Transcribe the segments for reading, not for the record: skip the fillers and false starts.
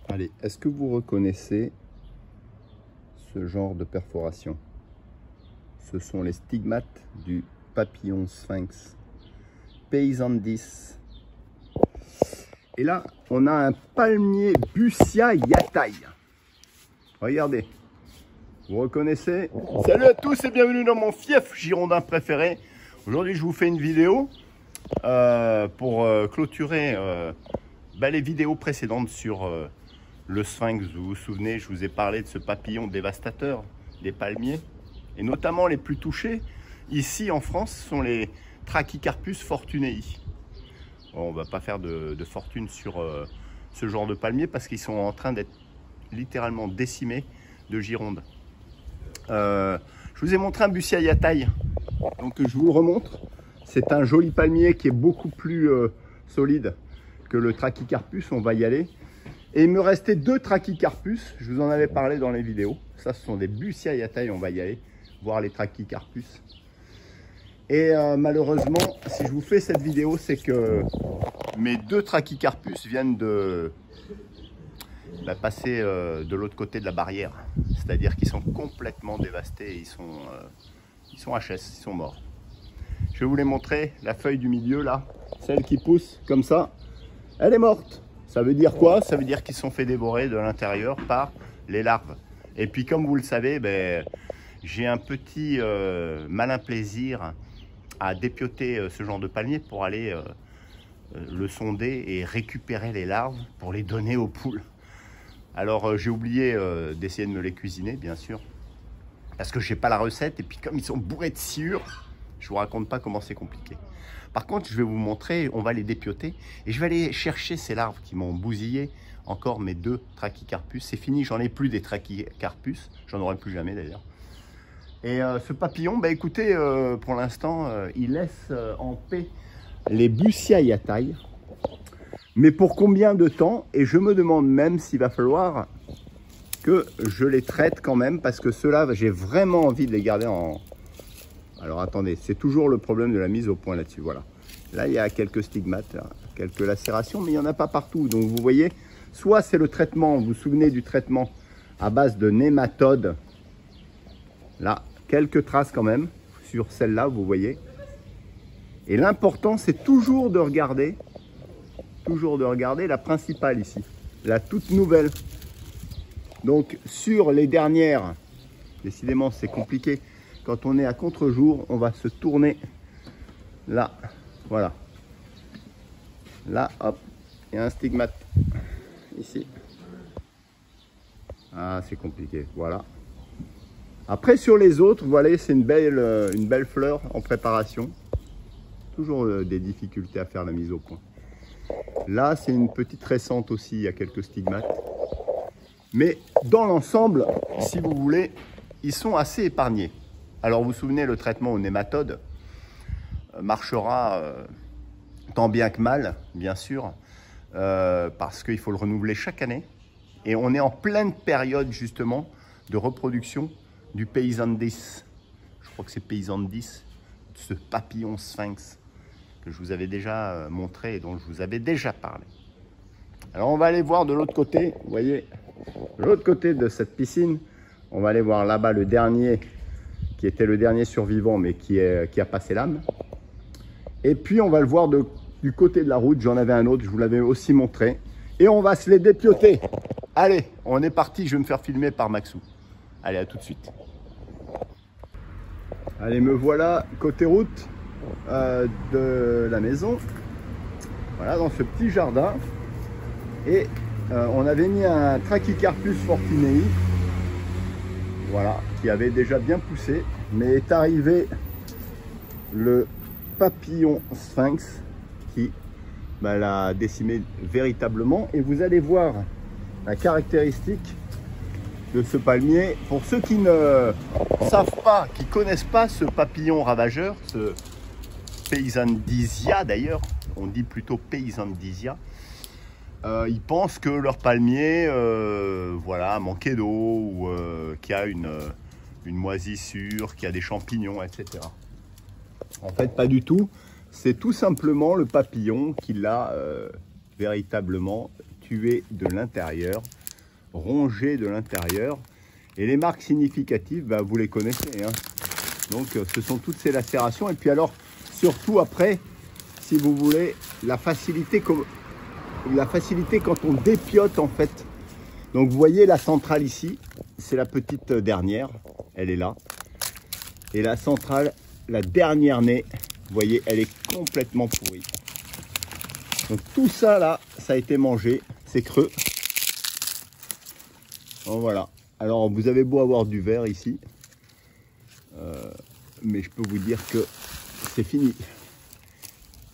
Allez, est-ce que vous reconnaissez ce genre de perforation? Ce sont les stigmates du papillon sphinx, Paysandis. Et là, on a un palmier Busia yataï. Regardez, vous reconnaissez? Salut à tous et bienvenue dans mon fief girondin préféré. Aujourd'hui, je vous fais une vidéo pour clôturer les vidéos précédentes sur le sphinx. Vous vous souvenez, je vous ai parlé de ce papillon dévastateur des palmiers, et notamment les plus touchés ici en France sont les Trachycarpus fortunei. Bon, on va pas faire de fortune sur ce genre de palmiers parce qu'ils sont en train d'être littéralement décimés de Gironde. Je vous ai montré un Busia yataï, donc je vous le remontre. C'est un joli palmier qui est beaucoup plus solide que le Trachycarpus. On va y aller. Et il me restait deux Trachycarpus, je vous en avais parlé dans les vidéos. Ça, ce sont des Busia yataï, on va y aller voir les Trachycarpus. Et malheureusement, si je vous fais cette vidéo, c'est que mes deux Trachycarpus viennent de passer de l'autre côté de la barrière. C'est-à-dire qu'ils sont complètement dévastés, ils sont HS, ils sont morts. Je vais vous les montrer, la feuille du milieu là, celle qui pousse comme ça, elle est morte. Ça veut dire quoi? Ça veut dire qu'ils se sont fait dévorer de l'intérieur par les larves. Et puis comme vous le savez, j'ai un petit malin plaisir à dépioter ce genre de palmier pour aller le sonder et récupérer les larves pour les donner aux poules. Alors j'ai oublié d'essayer de me les cuisiner, bien sûr, parce que j'ai pas la recette, et puis comme ils sont bourrés de sciure, je vous raconte pas comment c'est compliqué. Par contre, je vais vous montrer, on va les dépioter, et je vais aller chercher ces larves qui m'ont bousillé encore mes deux Trachycarpus. C'est fini, j'en ai plus des Trachycarpus, j'en aurai plus jamais d'ailleurs. Et ce papillon, écoutez, pour l'instant, il laisse en paix les Busia yataï. Mais pour combien de temps? Et je me demande même s'il va falloir que je les traite quand même, parce que ceux-là, j'ai vraiment envie de les garder en... Alors attendez, c'est toujours le problème de la mise au point là-dessus. Voilà. Là, il y a quelques stigmates, là, quelques lacérations, mais il n'y en a pas partout. Donc vous voyez, soit c'est le traitement, vous vous souvenez du traitement à base de nématodes. Là, quelques traces quand même sur celle-là, vous voyez. Et l'important, c'est toujours de regarder la principale ici, la toute nouvelle. Donc sur les dernières, décidément c'est compliqué. Quand on est à contre-jour, on va se tourner là, voilà. Là, hop, il y a un stigmate ici. Ah, c'est compliqué, voilà. Après sur les autres, vous voyez, c'est une belle fleur en préparation. Toujours des difficultés à faire la mise au point. Là, c'est une petite récente aussi, il y a quelques stigmates. Mais dans l'ensemble, si vous voulez, ils sont assez épargnés. Alors vous vous souvenez, le traitement aux nématodes marchera tant bien que mal, bien sûr, parce qu'il faut le renouveler chaque année. Et on est en pleine période justement de reproduction du Paysandis. Je crois que c'est Paysandis, ce papillon sphinx que je vous avais déjà montré et dont je vous avais déjà parlé. Alors on va aller voir de l'autre côté, vous voyez, de l'autre côté de cette piscine, on va aller voir là-bas le dernier, qui était le dernier survivant, mais qui a passé l'âme. Et puis on va le voir du côté de la route, j'en avais un autre, je vous l'avais aussi montré. Et on va se les dépioter. Allez, on est parti, je vais me faire filmer par Maxou. Allez, à tout de suite. Allez, me voilà côté route de la maison. Voilà, dans ce petit jardin. Et on avait mis un Trachycarpus fortunei. Voilà, qui avait déjà bien poussé, mais est arrivé le papillon sphinx qui l'a décimé véritablement. Et vous allez voir la caractéristique de ce palmier. Pour ceux qui ne savent pas, qui ne connaissent pas ce papillon ravageur, ce Paysandisia d'ailleurs, on dit plutôt Paysandisia, ils pensent que leur palmier voilà, manquait d'eau ou qu'il y a une moisissure, qu'il y a des champignons, etc. En fait, pas du tout. C'est tout simplement le papillon qui l'a véritablement tué de l'intérieur. rongé de l'intérieur. Et les marques significatives, bah, vous les connaissez, hein. Donc ce sont toutes ces lacérations. Et puis alors, surtout après, si vous voulez, la facilité quand on dépiote en fait. Donc vous voyez la centrale ici, c'est la petite dernière, elle est là. Et la centrale, la dernière née, vous voyez, elle est complètement pourrie. Donc tout ça là, ça a été mangé, c'est creux. Bon, voilà. Alors vous avez beau avoir du verre ici, mais je peux vous dire que c'est fini.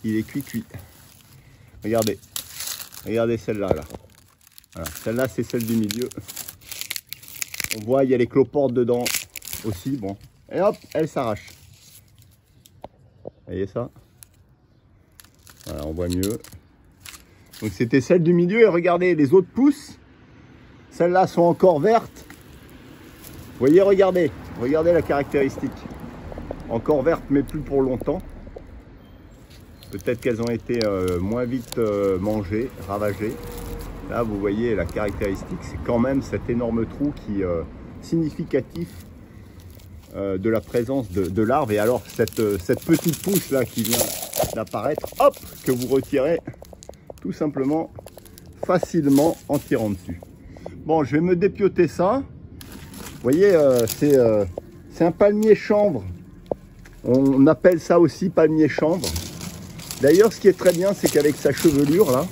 Il est cuit. Regardez, regardez celle-là. Là. Voilà. Celle-là, c'est celle du milieu. On voit, il y a les cloportes dedans aussi. Bon, et hop, elle s'arrache. Vous voyez ça? Voilà, on voit mieux. Donc c'était celle du milieu. Et regardez, les autres poussent. Celles-là sont encore vertes. Vous voyez, regardez la caractéristique. Encore vertes, mais plus pour longtemps. Peut-être qu'elles ont été moins vite mangées, ravagées. Là, vous voyez la caractéristique, c'est quand même cet énorme trou qui est significatif de la présence de larves. Et alors, cette petite pousse là qui vient d'apparaître, hop, que vous retirez tout simplement facilement en tirant dessus. Bon, je vais me dépioter ça. Vous voyez, c'est un palmier chanvre. On appelle ça aussi palmier chanvre. D'ailleurs, ce qui est très bien, c'est qu'avec sa chevelure, là,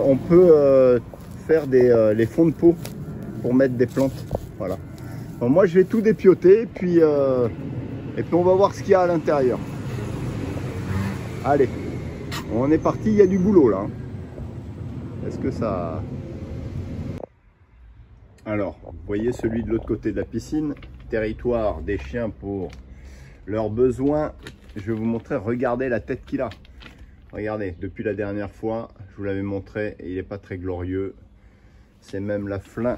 on peut faire les fonds de pot pour mettre des plantes. Voilà. Donc, moi, je vais tout dépioter, et puis on va voir ce qu'il y a à l'intérieur. Allez, on est parti, il y a du boulot, là. Est-ce que ça... Alors, vous voyez celui de l'autre côté de la piscine, territoire des chiens pour leurs besoins. Je vais vous montrer, regardez la tête qu'il a. Regardez, depuis la dernière fois, je vous l'avais montré, et il n'est pas très glorieux. C'est même la fin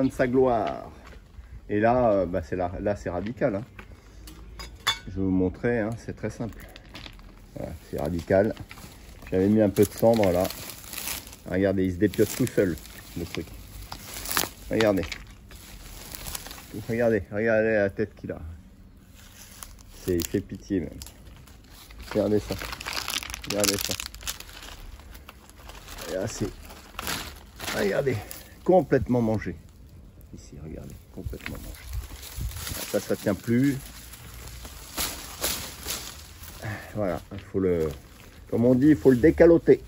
de sa gloire. Et là, bah là c'est radical. Hein. Je vais vous montrer, hein, c'est très simple. Voilà, c'est radical. J'avais mis un peu de cendre là. Regardez, il se dépiote tout seul, le truc. Regardez. Regardez la tête qu'il a. Il fait pitié même. Regardez ça. Regardez ça. Et là, c'est... Regardez. Complètement mangé. Ici, regardez. Complètement mangé. Ça tient plus. Voilà. Il faut le... Comme on dit, il faut le décaloter.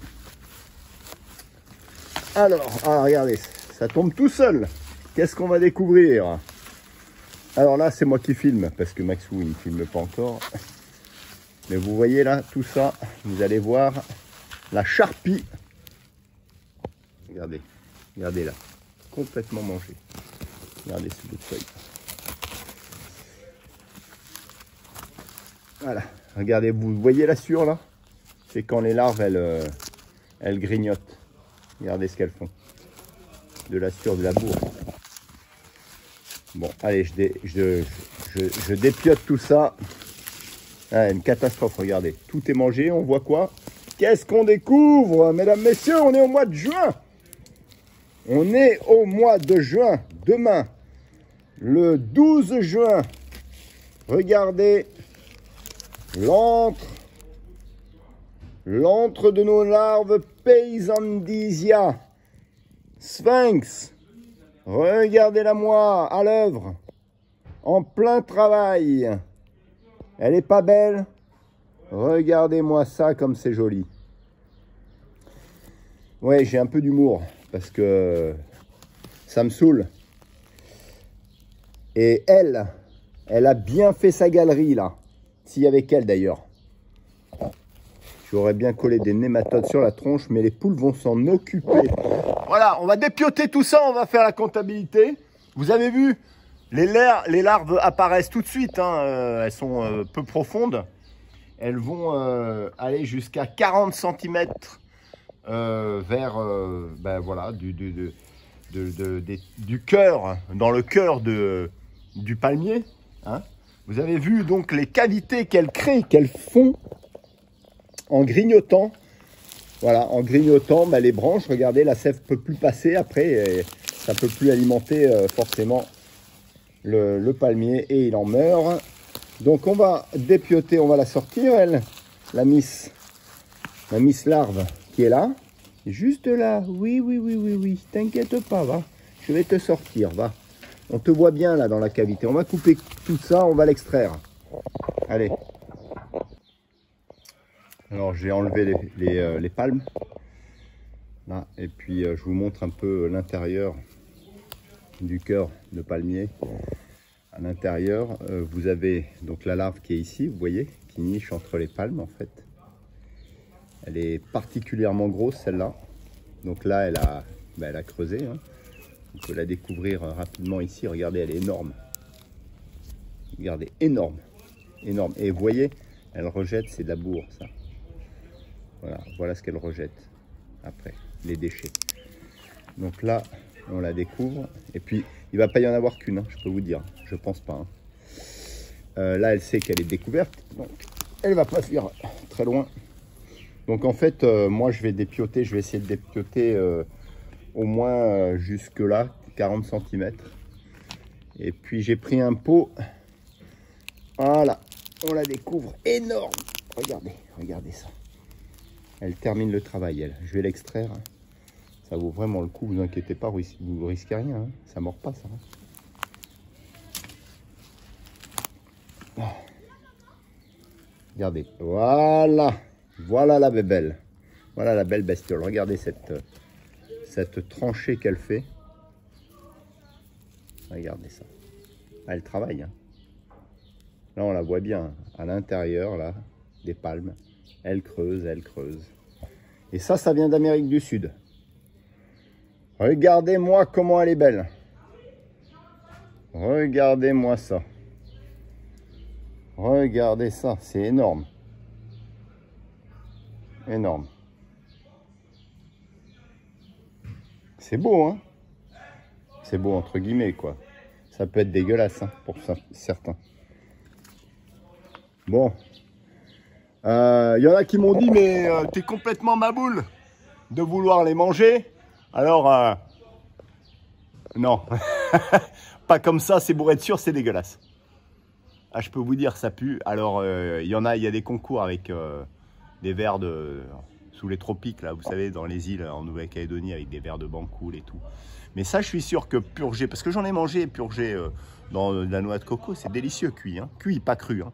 Alors, regardez. Ça tombe tout seul. Qu'est-ce qu'on va découvrir? Alors là, c'est moi qui filme, parce que Maxou, il ne filme pas encore. Mais vous voyez là, tout ça, vous allez voir la charpie. Regardez, regardez là, complètement mangé. Regardez ce bout de feuille. Voilà, regardez, vous voyez la sueur là? C'est quand les larves, elles grignotent. Regardez ce qu'elles font. De la sueur, de la bourre. Bon, allez, je dépiote tout ça. Ah, une catastrophe, regardez. Tout est mangé, on voit quoi? Qu'est-ce qu'on découvre, mesdames, messieurs? On est au mois de juin. On est au mois de juin. Demain, le 12 juin. Regardez l'antre de nos larves Paysandisia. Sphinx. Regardez-la moi à l'œuvre, en plein travail. Elle est pas belle? Regardez-moi ça comme c'est joli. Ouais, j'ai un peu d'humour parce que ça me saoule. Et elle a bien fait sa galerie là. S'il y avait qu'elle d'ailleurs. J'aurais bien collé des nématodes sur la tronche, mais les poules vont s'en occuper. Voilà, on va dépioter tout ça, on va faire la comptabilité. Vous avez vu, les larves apparaissent tout de suite. Hein, elles sont peu profondes. Elles vont aller jusqu'à 40 cm vers ben voilà, du cœur, dans le cœur du palmier. Hein. Vous avez vu donc les cavités qu'elles créent, qu'elles font en grignotant. Voilà, en grignotant ben, les branches. Regardez, la sève ne peut plus passer après. ça ne peut plus alimenter forcément le palmier et il en meurt. Donc on va dépioter, on va la sortir, elle, la miss larve qui est là. Juste là, oui, t'inquiète pas, va. Je vais te sortir, va. On te voit bien là dans la cavité. On va couper tout ça, on va l'extraire. Allez. Alors j'ai enlevé les palmes. Là, et puis je vous montre un peu l'intérieur du cœur de palmier. À l'intérieur, vous avez donc la larve qui est ici, vous voyez, qui niche entre les palmes en fait. Elle est particulièrement grosse celle-là. Donc là, elle a creusé. Hein. On peut la découvrir rapidement ici. Regardez, elle est énorme. Regardez, énorme. Énorme. Et vous voyez, elle rejette, c'est de la bourre, ça. Voilà ce qu'elle rejette après, les déchets. Donc là, on la découvre. Et puis, il ne va pas y en avoir qu'une, hein, je peux vous dire. Je pense pas. Hein. Là, elle sait qu'elle est découverte. Donc, elle ne va pas fuir très loin. Donc en fait, moi je vais dépioter, je vais essayer de dépioter au moins jusque là, 40 cm. Et puis j'ai pris un pot, voilà, on la découvre énorme. Regardez ça. Elle termine le travail, elle. Je vais l'extraire. Ça vaut vraiment le coup, vous inquiétez pas, vous risquez rien, hein. Ça mord pas ça. Hein. Regardez, voilà la bébelle. Voilà la belle bestiole. Regardez cette tranchée qu'elle fait. Regardez ça. Elle travaille. Hein. Là, on la voit bien. À l'intérieur, là, des palmes. Elle creuse, elle creuse. Et ça vient d'Amérique du Sud. Regardez-moi comment elle est belle. Regardez-moi ça. Regardez ça. C'est énorme. Énorme. C'est beau, hein? C'est beau entre guillemets, quoi. Ça peut être dégueulasse, hein, pour certains. Bon. Y en a qui m'ont dit, mais t'es complètement maboule de vouloir les manger. Alors, non. Pas comme ça, c'est bourré de sûr, c'est dégueulasse. Ah, je peux vous dire, ça pue. Alors, il y a des concours avec... des vers sous les tropiques, là, vous savez, dans les îles en Nouvelle-Calédonie, avec des vers de bancoule et tout. Mais ça, je suis sûr que purgé, parce que j'en ai mangé purgé dans de la noix de coco, c'est délicieux cuit, hein. Cuit, pas cru. Hein.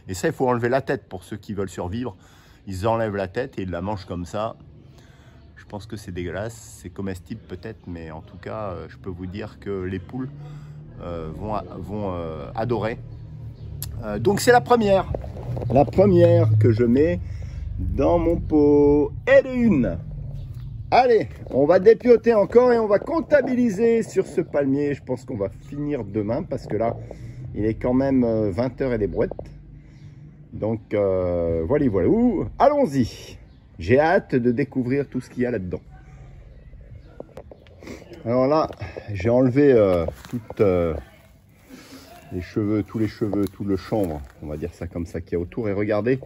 Et ça, il faut enlever la tête pour ceux qui veulent survivre. Ils enlèvent la tête et ils la mangent comme ça. Je pense que c'est dégueulasse, c'est comestible peut-être, mais en tout cas, je peux vous dire que les poules vont adorer. Donc c'est la première que je mets dans mon pot. Et de une. Allez, on va dépioter encore et on va comptabiliser sur ce palmier. Je pense qu'on va finir demain parce que là, il est quand même 20 h et des brouettes. Donc, voilà. Allons-y. J'ai hâte de découvrir tout ce qu'il y a là-dedans. Alors là, j'ai enlevé les cheveux, tous les cheveux, tout le chanvre, on va dire ça comme ça, qu'il y a autour. Et regardez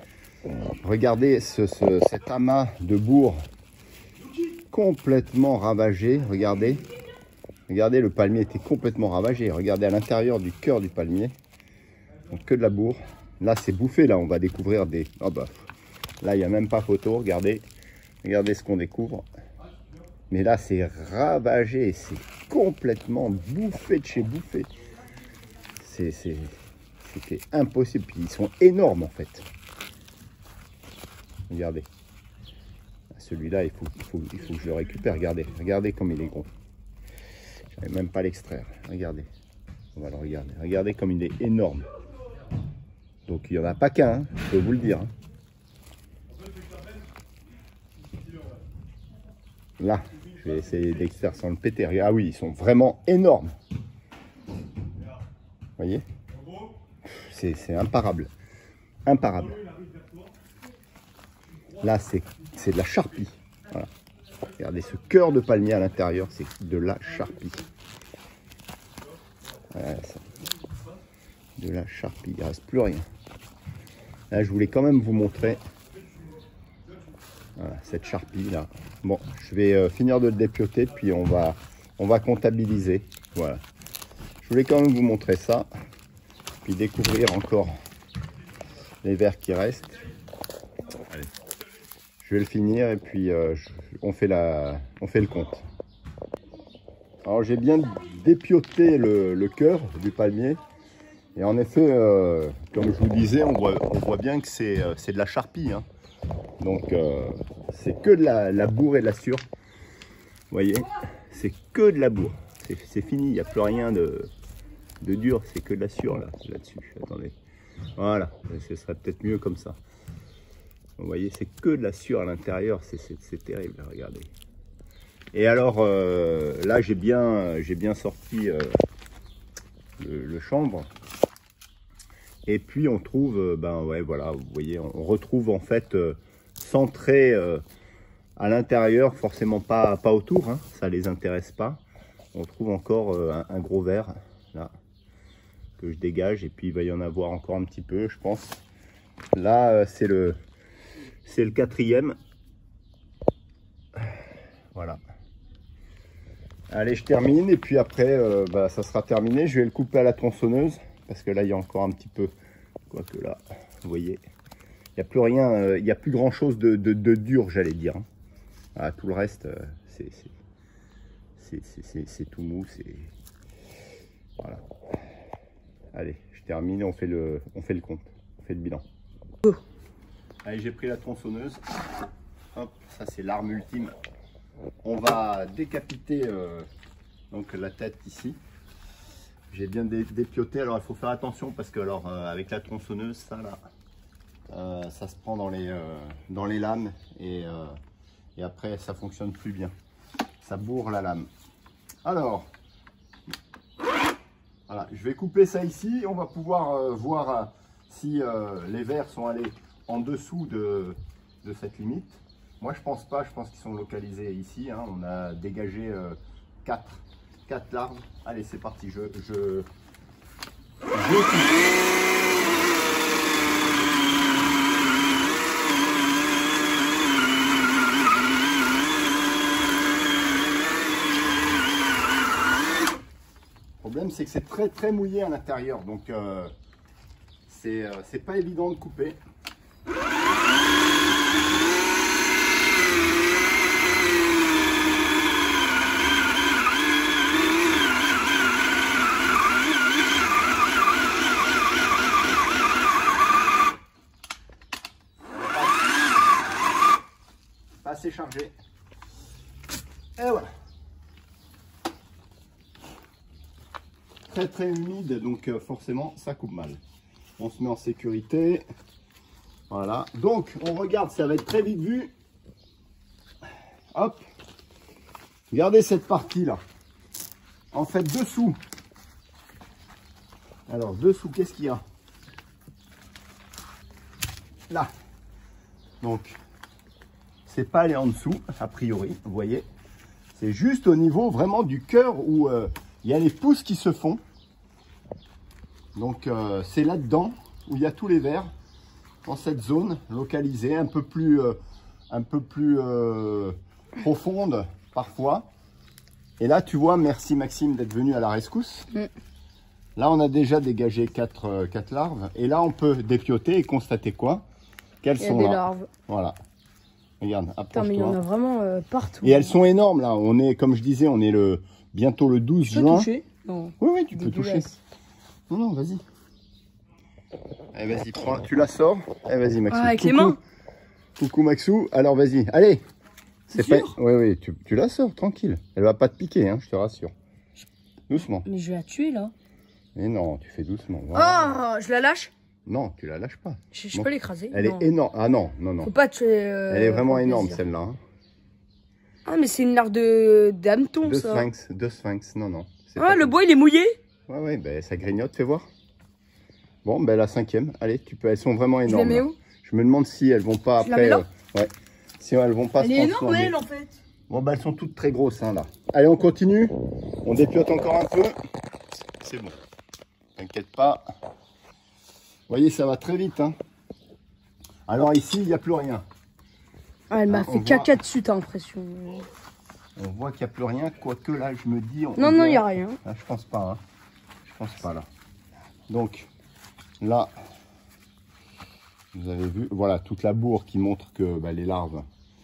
cet amas de bourre complètement ravagé. Regardez, le palmier était complètement ravagé. Regardez à l'intérieur du cœur du palmier, donc que de la bourre. Là, c'est bouffé. Là, on va découvrir des... Oh bah, là, il n'y a même pas photo. Regardez ce qu'on découvre. Mais là, c'est ravagé. C'est complètement bouffé de chez bouffé. C'était impossible. Puis ils sont énormes, en fait. Regardez. Celui-là, il faut que je le récupère. Regardez comme il est gros. Je n'arrive même pas à l'extraire. Regardez. On va le regarder. Regardez comme il est énorme. Donc il n'y en a pas qu'un, hein, je peux vous le dire. Hein. Là, je vais essayer d'extraire sans le péter. Ah oui, ils sont vraiment énormes. Vous voyez? C'est imparable. Imparable. Là, c'est de la charpie. Voilà. Regardez ce cœur de palmier à l'intérieur, c'est de la charpie. Voilà, ça. De la charpie, il ne reste plus rien. Là, je voulais quand même vous montrer voilà, cette charpie là. Bon, je vais finir de le dépioter, puis on va on va comptabiliser. Voilà. Je voulais quand même vous montrer ça. Puis découvrir encore les vers qui restent. Allez. Je vais le finir et puis on fait le compte. Alors j'ai bien dépioté le cœur du palmier. Et en effet, comme je vous disais, on voit bien que c'est de la charpie. Hein. Donc c'est que de la bourre et de la sure. Vous voyez, c'est que de la bourre. C'est fini, il n'y a plus rien de dur, c'est que de la sure là-dessus. Attendez, voilà, ce serait peut-être mieux comme ça. Vous voyez, c'est que de la sure à l'intérieur, c'est terrible, regardez. Et alors là, j'ai bien sorti le chanvre. Et puis on trouve, ben ouais, voilà, vous voyez, on retrouve en fait centré à l'intérieur, forcément pas autour, hein, ça les intéresse pas. On trouve encore un gros ver là que je dégage et puis il va y en avoir encore un petit peu, je pense. Là, c'est le 4e. Voilà. Allez, je termine et puis après, bah, ça sera terminé. Je vais le couper à la tronçonneuse parce que là, il y a encore un petit peu. Quoique là, vous voyez, il n'y a plus rien, il n'y a plus grand chose de dur, j'allais dire. Hein. Voilà, tout le reste, c'est tout mou. Voilà. Allez, je termine, on fait le compte, on fait le bilan. Allez, j'ai pris la tronçonneuse. Hop, ça c'est l'arme ultime. On va décapiter donc la tête ici. J'ai bien dépioté. Alors il faut faire attention parce que alors avec la tronçonneuse, ça là, ça se prend dans les lames et après ça fonctionne plus bien. Ça bourre la lame. Alors, voilà, je vais couper ça ici. On va pouvoir voir si les vers sont allés en dessous de cette limite. Moi je pense pas, je pense qu'ils sont localisés ici. Hein. On a dégagé 4 larves. Allez, c'est parti, je coupe. Le problème c'est que c'est très mouillé à l'intérieur, donc c'est pas évident de couper. Assez chargé. Et voilà. Très humide, donc forcément ça coupe mal. On se met en sécurité. Voilà. Donc on regarde, ça va être très vite vu. Hop. Regardez cette partie là. En fait dessous. Alors dessous, qu'est-ce qu'il y a? Là. Donc c'est pas aller en dessous, a priori, vous voyez. C'est juste au niveau vraiment du cœur où il y a les pousses qui se font. Donc c'est là-dedans où il y a tous les vers, dans cette zone localisée, un peu plus profonde parfois. Et là, tu vois, merci Maxime d'être venu à la rescousse. Là, on a déjà dégagé 4 larves. Et là, on peut dépioter et constater quoi? Qu'elles sont là. Il y a des larves. Voilà. Regarde, approche-toi. Mais il y en a vraiment partout. Et elles sont énormes là. On est, comme je disais, on est bientôt le 12 juin. Tu peux toucher? Non. Oui, tu peux toucher. Non, vas-y. Allez, vas-y, prends. Tu la sors. Allez, vas-y, Maxou. Avec les mains. Coucou, Maxou. Alors, vas-y. Allez. C'est pas. Oui, tu la sors, tranquille. Elle va pas te piquer, hein, je te rassure. Doucement. Mais je vais la tuer là. Mais non, tu fais doucement. Voilà. Oh, je la lâche? Non, tu la lâches pas. Je peux l'écraser. Elle est énorme. Ah non. Faut pas tuer. Elle est vraiment énorme celle-là. Hein. Ah, mais c'est une larve d'hameçon, ça. De sphinx, non. Ah, le bois il est mouillé. Ouais, ben ça grignote, fais voir. Bon, ben la 5e. Allez, tu peux. Elles sont vraiment énormes. Je les mets où? Je me demande si elles vont pas après. Ouais. Si elles vont pas se transformer. Elle est énorme, elle, en fait. Bon, ben elles sont toutes très grosses, hein, là. Allez, on continue. On dépiote encore un peu. C'est bon. T'inquiète pas. Vous voyez, ça va très vite. Hein. Alors ici, il n'y a plus rien. Ah, elle m'a fait caca dessus, t'as l'impression. On voit qu'il n'y a plus rien, quoique là, je me dis... Non, non, il n'y a rien. Ah, je pense pas, hein. Je pense pas, là. Donc, là, vous avez vu, voilà, toute la bourre qui montre que bah, les larves...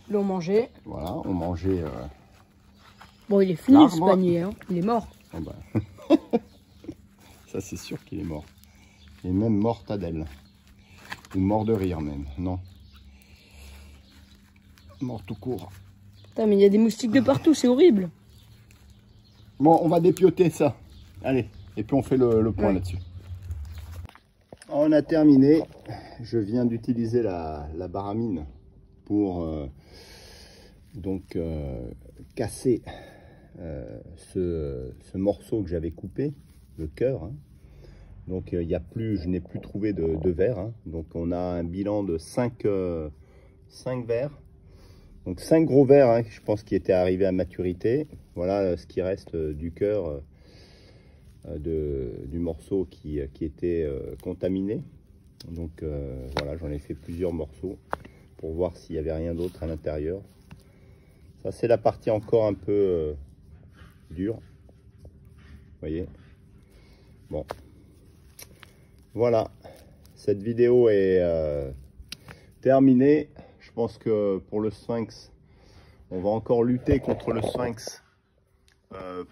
L'ont mangé. Voilà, ont mangé... Bon, il est fini ce panier, hein. Il est mort. Oh, bah. Ça, c'est sûr qu'il est mort. Il est même mort Tadel. Ou mort de rire, même. Non. Mort tout court. Putain, mais il y a des moustiques de partout, c'est horrible. Bon, on va dépioter ça. Allez, et puis on fait le point là-dessus. On a terminé. Je viens d'utiliser la baramine pour casser ce morceau que j'avais coupé, le cœur. Hein. Donc il y a plus, je n'ai plus trouvé de verre. Hein. Donc on a un bilan de 5 verres. Donc 5 gros verres, hein, je pense, qui étaient arrivés à maturité. Voilà ce qui reste du cœur du morceau qui était contaminé. Donc voilà, j'en ai fait plusieurs morceaux pour voir s'il n'y avait rien d'autre à l'intérieur. Ça, c'est la partie encore un peu dure. Vous voyez. Bon. Voilà. Cette vidéo est terminée. Je pense que pour le sphinx, on va encore lutter contre le sphinx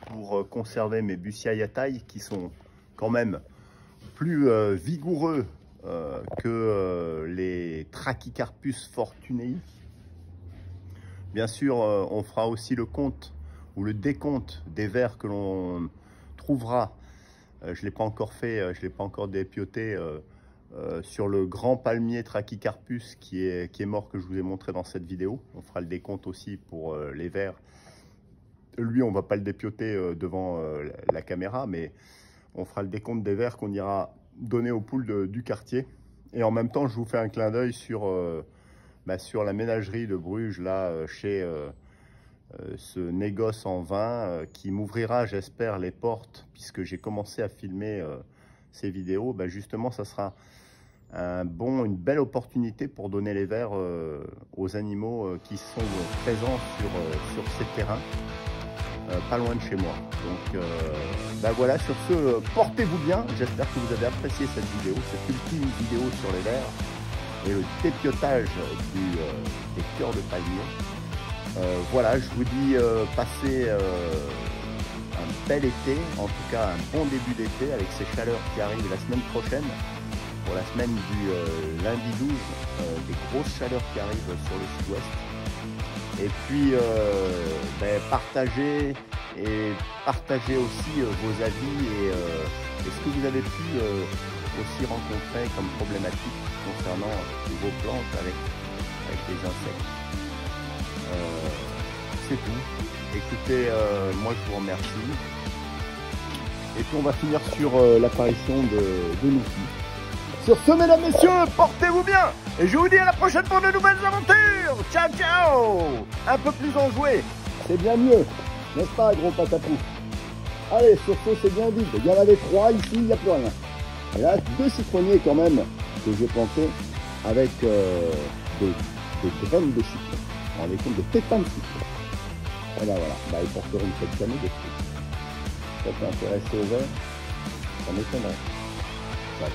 pour conserver mes Busia yatai qui sont quand même plus vigoureux que les Trachycarpus fortunei. Bien sûr, on fera aussi le compte ou le décompte des vers que l'on trouvera. Je ne l'ai pas encore fait, je ne l'ai pas encore dépioté. Sur le grand palmier Trachycarpus qui est mort, que je vous ai montré dans cette vidéo. On fera le décompte aussi pour les vers. Lui, on ne va pas le dépioter devant la caméra, mais on fera le décompte des vers qu'on ira donner aux poules du quartier. Et en même temps, je vous fais un clin d'œil sur la ménagerie de Bruges, là, chez ce négoce en vin qui m'ouvrira, j'espère, les portes, puisque j'ai commencé à filmer ces vidéos. Justement, ça sera une belle opportunité pour donner les vers aux animaux qui sont présents sur ces terrains, pas loin de chez moi. Donc voilà, sur ce, portez-vous bien. J'espère que vous avez apprécié cette vidéo, cette ultime vidéo sur les vers et le dépiotage des cœurs de palmier. Voilà, je vous dis passez un bel été, en tout cas un bon début d'été avec ces chaleurs qui arrivent la semaine prochaine. Pour la semaine du lundi 12, des grosses chaleurs qui arrivent sur le sud-ouest. Et puis partagez aussi vos avis et ce que vous avez pu aussi rencontrer comme problématique concernant vos plantes avec les insectes. C'est tout. Écoutez, moi je vous remercie. Et puis on va finir sur l'apparition de Nuki. Sur ce, mesdames, messieurs, portez-vous bien. Et je vous dis à la prochaine pour de nouvelles aventures. Ciao, ciao. Un peu plus enjoué, c'est bien mieux. N'est-ce pas, gros patapou? Allez, sur ce, c'est bien dit. Il y en avait 3 ici, il n'y a plus rien. Et là, 2 citronniers quand même que j'ai plantés avec des graines de citron. Vous vous rendez compte, des pépins de citron. Et là, voilà. Ils porteront peut-être jamais de fruits. Ça t'est intéressé au vert? Ça m'étonnerait. Ça,